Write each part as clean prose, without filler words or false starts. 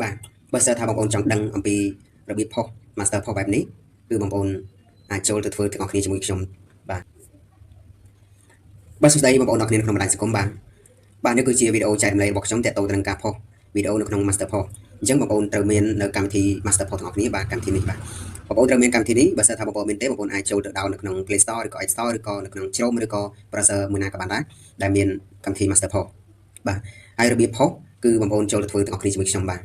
បាទបើសិនថាបងប្អូនចង់ដឹងអំពីរបៀបផុស master ផុសបែបនេះគឺបងប្អូនអាចចូលទៅធ្វើទាំងអស់គ្នាជាមួយខ្ញុំបាទបាទសួស្តីបងប្អូនអរគ្នានៅក្នុងបណ្ដាញសង្គមបាទនេះគឺជាវីដេអូចែករំលែករបស់ខ្ញុំទាក់ទងទៅនឹងការផុសវីដេអូនៅក្នុង master ផុសអញ្ចឹងបងប្អូនត្រូវមាននៅកម្មវិធី master ផុសទាំងអស់គ្នាបាទកម្មវិធីនេះបាទបងប្អូនត្រូវមានកម្មវិធីនេះបើសិនថាបងប្អូនមានទេបងប្អូនអាចចូលទៅ download នៅក្នុង Play Store ឬក៏ App Store ឬក៏នៅក្នុង Chrome ឬក៏ browser មួយណាក៏បានដែរដែលមានកម្មវិធី master ផុសបាទហើយរបៀបផុសគឺបងប្អូនចូលទៅធ្វើទាំងអស់គ្នាជាមួយខ្ញុំបាទ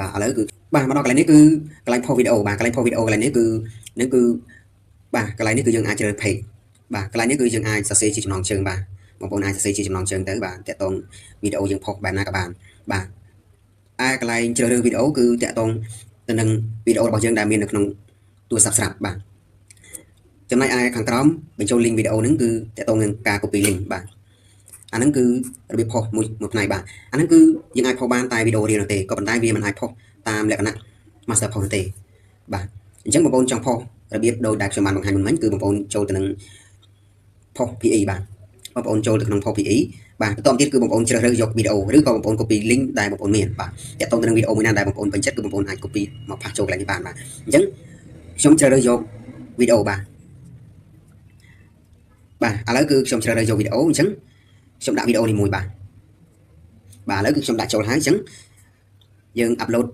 ឥឡូវគឺបាទមកដល់កន្លែងនេះគឺកន្លែងផុសវីដេអូបាទកន្លែងផុសវីដេអូកន្លែងនេះគឺនឹងគឺបាទកន្លែងនេះគឺយើងអាចជ្រើស page បាទកន្លែងនេះគឺយើងអាចសរសេរជាចំណងជើងបាទបងប្អូនអាចសរសេរជាចំណងជើងទៅបាទតាក់ទងវីដេអូយើងផុសបែបណាក៏បានបាទកន្លែងជ្រើសរើសវីដេអូគឺតាក់ទងទៅនឹងវីដេអូរបស់យើងដែលមាននៅក្នុងទូរស័ព្ទស្រាប់បាទចំណែកឯខាងក្រោមបញ្ចូល link វីដេអូហ្នឹងគឺតាក់ទងនឹងការ copy link បាទអាហ្នឹងគឺរបៀបផុសមួយផ្នែកបាទអាហ្នឹងគឺយើងអាចផុសបានតែវីដេអូរៀលនោះទេក៏ប៉ុន្តែវាមិនអាចផុសតាមលក្ខណៈ master ផុសទេបាទអញ្ចឹងបងប្អូនចង់ផុសរបៀបដូចដែលខ្ញុំបានបង្ហាញមុនមិញគឺបងប្អូនចូលទៅនឹងផុស PE បាទបងប្អូនចូលទៅក្នុងផុស PE បាទបន្តមកទៀតគឺបងប្អូនជ្រើសរើសយកវីដេអូឬក៏បងប្អូន copy link ដែលបងប្អូនមានបាទតាក់ទងទៅនឹងវីដេអូមួយណាដែលបងប្អូនពេញចិត្តគឺបងប្អូនអាច copy មកផាសចូលកន្លែងនេះបានបាទអញ្ចឹងខ្ញុំជ្រើសរើសយកវីដេអូបាទឥឡូវគឺខ្ញុំជ្រើសរើសយកវីដេអូអញ្ចឹងខ្ញុំដាក់វីដេអូនេះមួយបាទឥឡូវគឺខ្ញុំដាក់ចូលហើយអញ្ចឹងយើងអាប់ឡូត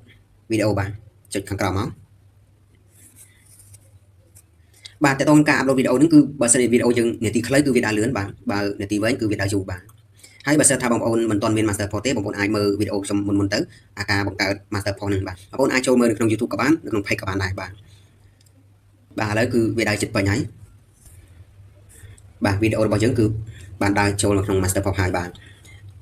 វីដេអូបាទចុចខាងក្រោមមកបាទតើតើការអាប់ឡូតវីដេអូហ្នឹងគឺបើសិនជាវីដេអូយើងនាទីខ្លីគឺវាដើរលឿនបាទបើនាទីវែងគឺវាដើរយូរបាទហើយបើសិនថាបងប្អូនមិនទាន់មាន master photo ទេបងប្អូនអាចមើលវីដេអូខ្ញុំមុនទៅអាការបង្កើត master photo ហ្នឹងបាទបងប្អូនអាចចូលមើលនៅក្នុង YouTube ក៏បាននៅក្នុង page ក៏បានដែរបាទឥឡូវគឺវាដើរចិត្តពេញហើយបាទវីដេអូរបស់យើងគឺបានដើរចូលនៅក្នុង master photo ហើយបាទ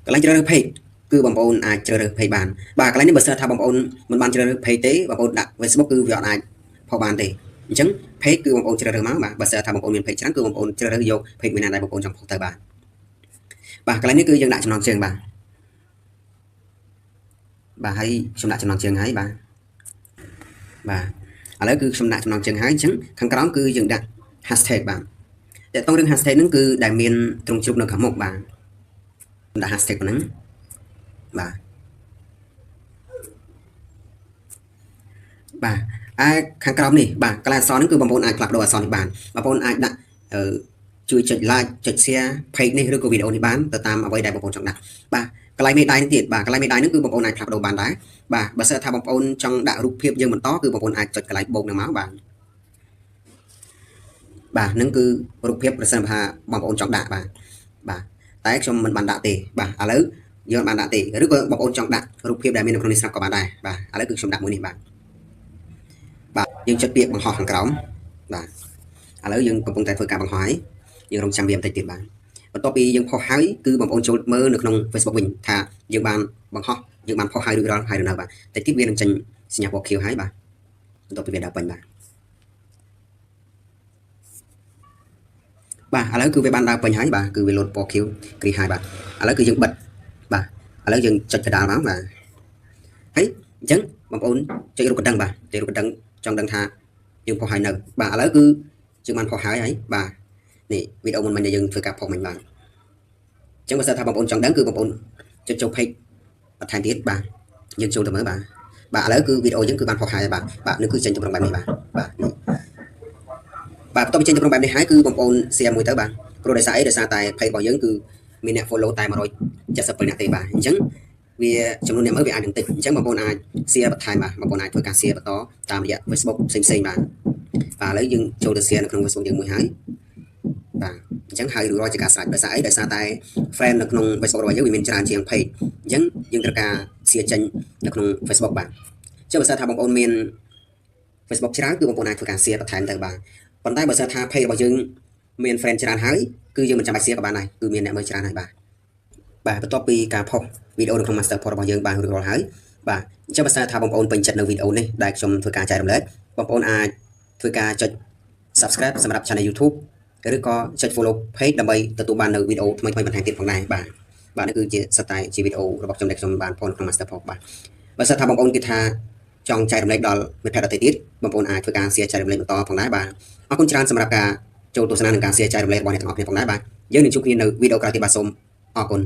កន្លែងជ្រើសរើស page គឺបងប្អូនអាចជ្រើសរើស page បានបាទកន្លែងនេះបើសិនថាបងប្អូនមិនបានជ្រើសរើស page ទេបងប្អូនដាក់ Facebook គឺវាអត់អាចផុសបានទេអញ្ចឹង page គឺបងប្អូនជ្រើសរើសមកបាទបើសិនថាបងប្អូនមាន page ច្រើនគឺបងប្អូនជ្រើសរើសយក page មួយណាដែលបងប្អូនចង់ផុសទៅបាទកន្លែងនេះគឺយើងដាក់ចំណងជើងបាទហើយខ្ញុំដាក់ចំណងជើងហើយបាទឥឡូវគឺខ្ញុំដាក់ចំណងជើងហើយអញ្ចឹងខាងក្រោមគឺយើងដាក់ hashtag បាទតែតោះរឿង hashtag ហ្នឹងគឺដែលមានត្រង់ជ្រុងនៅខាងមុខបាទដាក់ hashtag ហ្នឹងបាទខាងក្រោមនេះបាទកន្លែងអក្សរហ្នឹងគឺបងប្អូនអាចផ្លាស់ប្ដូរអក្សរនេះបានបងប្អូនអាចដាក់ជួយចុច like ចុច share page នេះឬក៏វីដេអូនេះបានទៅតាមអ្វីដែលបងប្អូនចង់ដាក់បាទកន្លែងមេដៃនេះទៀតបាទកន្លែងមេដៃហ្នឹងគឺបងប្អូនអាចផ្លាស់ប្ដូរបានដែរបាទបើសិនថាបងប្អូនចង់ដាក់រូបភាពយើងបន្តគឺបងប្អូនអាចចុចកន្លែងបូកហ្នឹងមកបាទហ្នឹងគឺរូបភាពប្រសិនថាបងប្អូនចង់ដាក់បាទតែខ្ញុំមិនបានដាក់ទេបាទឥឡូវយើងបានដាក់ទេឬក៏បងប្អូនចង់ដាក់រូបភាពដែលមាននៅក្នុងនេះស្រាប់ក៏បានដែរបាទឥឡូវគឺខ្ញុំដាក់មួយនេះបាទយើងចុចពាក្យបង្ហោះខាងក្រោមបាទឥឡូវយើងកំពុងតែធ្វើការបង្ហោះហើយយើងរងចាំវាបន្តិចទៀតបាទបន្ទាប់ពីយើងផុសហើយគឺបងប្អូនចូលមើលនៅក្នុង Facebook វិញថាយើងបានបង្ហោះយើងបានផុសហើយឬរាល់ហើយនៅបាទតិចទៀតវានឹងចេញសញ្ញាពណ៌ខៀវហើយបាទបន្ទាប់ពីវាដើរពេញបាទឥឡូវគឺវាបានដើរពេញហើយបាទគឺវាលោតពណ៌ខៀវគ្រីហើយបាទឥឡូវគឺយើងបិទបាទឥឡូវយើងចុចកដាលមកបាទហើយអញ្ចឹងបងប្អូនចុចរូបកណ្ដឹងបាទចុចរូបកណ្ដឹងចង់ដឹងថាយើងផុសហើយនៅបាទឥឡូវគឺយើងបានផុសហើយបាទនេះវីដេអូមុនមិញដែលយើងធ្វើការផុសមិញបាទអញ្ចឹងបើសិនថាបងប្អូនចង់ដឹងគឺបងប្អូនចុចចូល page បន្ថែមទៀតបាទយើងចូលទៅមើលបាទឥឡូវគឺវីដេអូយើងគឺបានផុសហើយបាទនេះគឺចេញទម្រង់បែបនេះបាទបន្ទាប់ពីចេញទម្រង់បែបនេះហើយគឺបងប្អូន share មួយទៅបាទព្រោះដោយសារអីដោយសារតែ page របស់យើងគឺមានអ្នក follow តែ177នាក់ទេបាទអញ្ចឹងវាចំនួនអ្នកមើលវាអាចនឹងតិចអញ្ចឹងបងប្អូនអាច share បន្ថែមបាទបងប្អូនអាចធ្វើការ share បន្តតាមរយៈ Facebook ផ្សេងបាទឥឡូវយើងចូលទៅ share នៅក្នុង Facebook យើងមួយហើយបាទអញ្ចឹងហើយរួចរាល់ជាការស្រេចដោយសារអីដោយសារតែ friend នៅក្នុង Facebook របស់យើងវាមានច្រើនជាង page អញ្ចឹងយើងត្រូវការ share ចេញនៅក្នុង Facebook បាទចុះបើសិនថាបងប្អូនមាន Facebook ច្រើនគឺបងប្អូនអាចធ្វើការ share បន្ថែមទៅបាទប៉ុន្តែបើសិនថា page របស់យើងមាន friend ច្រើនហើយគឺយើងមិនចាំបាច់ share ក៏បានដែរគឺមានអ្នកមើលច្រើនហើយបាទបន្ទាប់ពីការផុសវីដេអូនៅក្នុង master photo របស់យើងបានរួចរាល់ហើយបាទអញ្ចឹងបើសិនថាបងប្អូនពេញចិត្តនៅវីដេអូនេះដែលខ្ញុំធ្វើការចែករំលែកបងប្អូនអាចធ្វើការចុច subscribe សម្រាប់ channel YouTube ឬក៏ចុច follow page ដើម្បីទទួលបាននៅវីដេអូថ្មីៗបន្ថែមទៀតផងដែរបាទនេះគឺជាសតែជាវីដេអូរបស់ខ្ញុំដែលខ្ញុំបានផុសនៅក្នុង master photo បាទបើសិនថាបងប្អូនគិតថាចង់ចែករំលែកដល់មិត្តភក្តិដទៃទៀតបងប្អូនអាចធ្វើការ share ចែករំលែកបន្តផងដែរបាទអរគុណច្រើនសម្រាប់ការចូលទស្សនានិងការ share ចែករំលែករបស់អ្នកទាំងអស់គ្នាផងដែរបាទយើងនឹងជួបគ្នានៅវីដេអូក្រោយទៀតបាទសូមអរគុណ